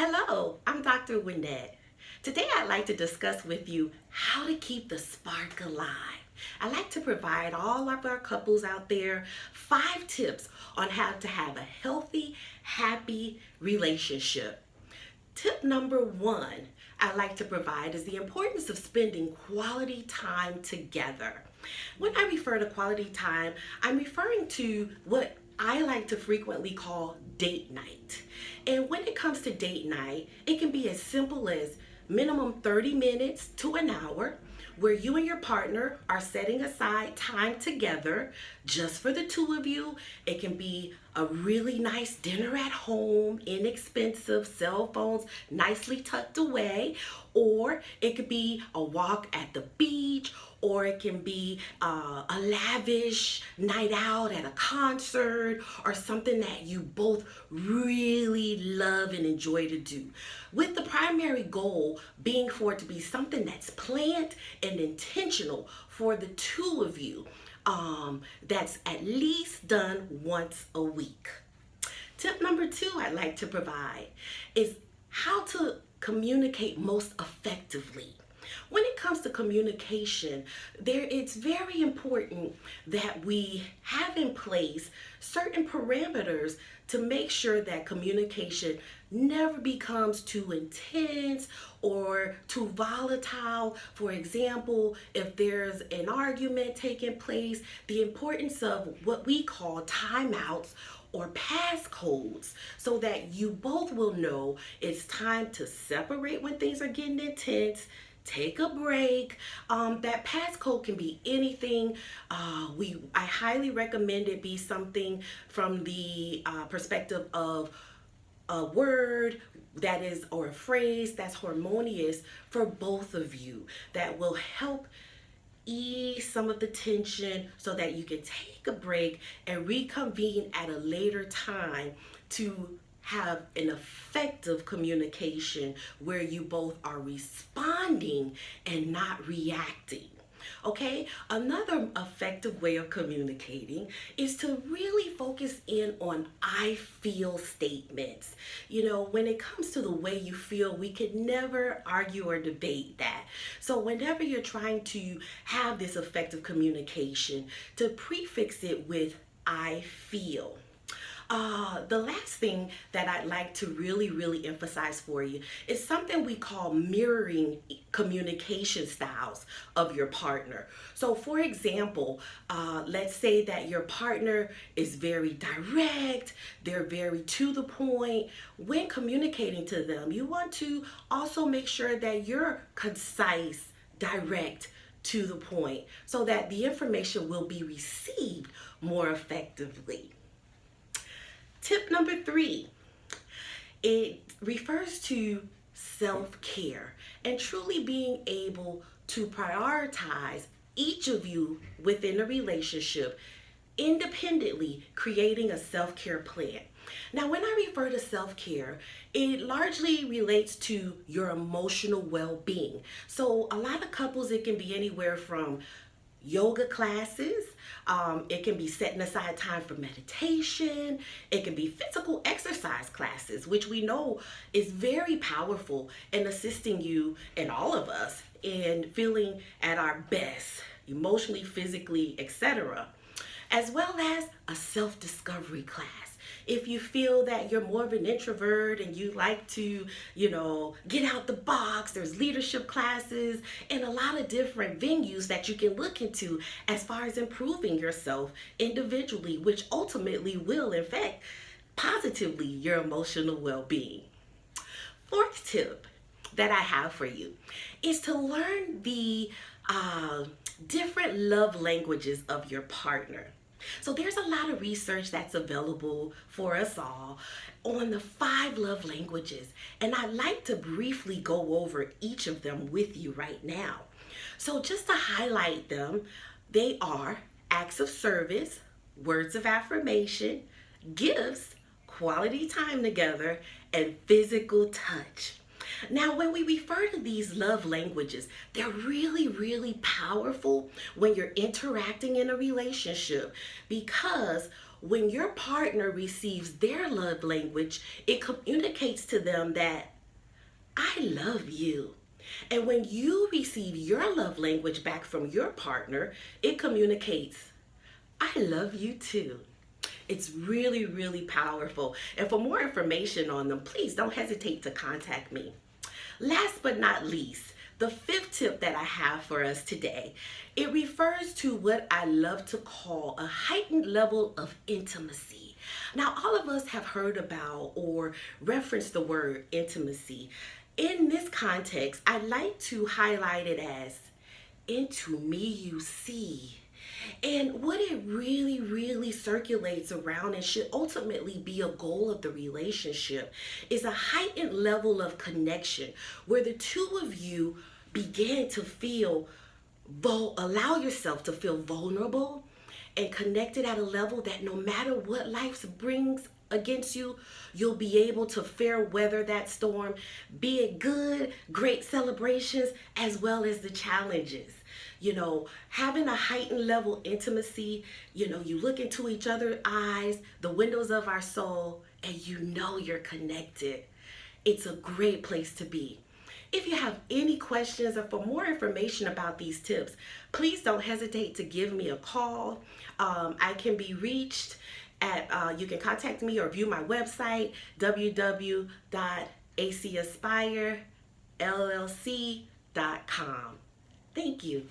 Hello, I'm Dr. Wynette. Today I'd like to discuss with you how to keep the spark alive. I like to provide all of our couples out there 5 tips on how to have a healthy, happy relationship. Tip number 1 I like to provide is the importance of spending quality time together. When I refer to quality time, I'm referring to what I like to frequently call date night. And when it comes to date night, it can be as simple as minimum 30 minutes to an hour where you and your partner are setting aside time together just for the two of you. It can be a really nice dinner at home, inexpensive, cell phones nicely tucked away, or it could be a walk at the beach, or it can be a lavish night out at a concert, or something that you both really love and enjoy to do. With the primary goal being for it to be something that's planned and intentional for the two of you, that's at least done once a week. Tip number 2 I'd like to provide is how to communicate most effectively. When it comes to communication, it's very important that we have in place certain parameters to make sure that communication never becomes too intense or too volatile. For example, if there's an argument taking place, the importance of what we call timeouts or passcodes so that you both will know it's time to separate when things are getting intense. Take a break. That passcode can be anything. I highly recommend it be something from the perspective of a word that is, or a phrase that's harmonious for both of you, that will help ease some of the tension so that you can take a break and reconvene at a later time to have an effective communication where you both are responding and not reacting. Okay, another effective way of communicating is to really focus in on I feel statements. When it comes to the way you feel, we could never argue or debate that. So whenever you're trying to have this effective communication, to prefix it with I feel. The last thing that I'd like to really emphasize for you is something we call mirroring communication styles of your partner. So for example, let's say that your partner is very direct, they're very to the point. When communicating to them, you want to also make sure that you're concise, direct, to the point, so that the information will be received more effectively. Tip number 3, it refers to self-care and truly being able to prioritize each of you within a relationship independently, creating a self-care plan. Now, when I refer to self-care, it largely relates to your emotional well-being. So a lot of couples, it can be anywhere from yoga classes, it can be setting aside time for meditation, it can be physical exercise classes, which we know is very powerful in assisting you and all of us in feeling at our best, emotionally, physically, etc., as well as a self-discovery class. If you feel that you're more of an introvert and you like to, get out the box, there's leadership classes and a lot of different venues that you can look into as far as improving yourself individually, which ultimately will affect positively your emotional well-being. 4th tip that I have for you is to learn the different love languages of your partner. So there's a lot of research that's available for us all on the 5 love languages, and I'd like to briefly go over each of them with you right now. So just to highlight them, they are acts of service, words of affirmation, gifts, quality time together, and physical touch. Now, when we refer to these love languages, they're really powerful when you're interacting in a relationship, because when your partner receives their love language, it communicates to them that I love you. And when you receive your love language back from your partner, it communicates, I love you too. It's really, really powerful. And for more information on them, please don't hesitate to contact me. Last but not least, the fifth tip that I have for us today, it refers to what I love to call a heightened level of intimacy. Now, all of us have heard about or referenced the word intimacy. In this context, I like to highlight it as into me you see. And what it really, really circulates around and should ultimately be a goal of the relationship is a heightened level of connection where the two of you begin to feel, allow yourself to feel vulnerable and connected at a level that no matter what life brings against you, you'll be able to fair weather that storm, be it good, great celebrations, as well as the challenges. Having a heightened level intimacy, you look into each other's eyes, the windows of our soul, and you're connected. It's a great place to be. If you have any questions or for more information about these tips, please don't hesitate to give me a call. I can be reached at, you can contact me or view my website, www.acaspirellc.com. Thank you.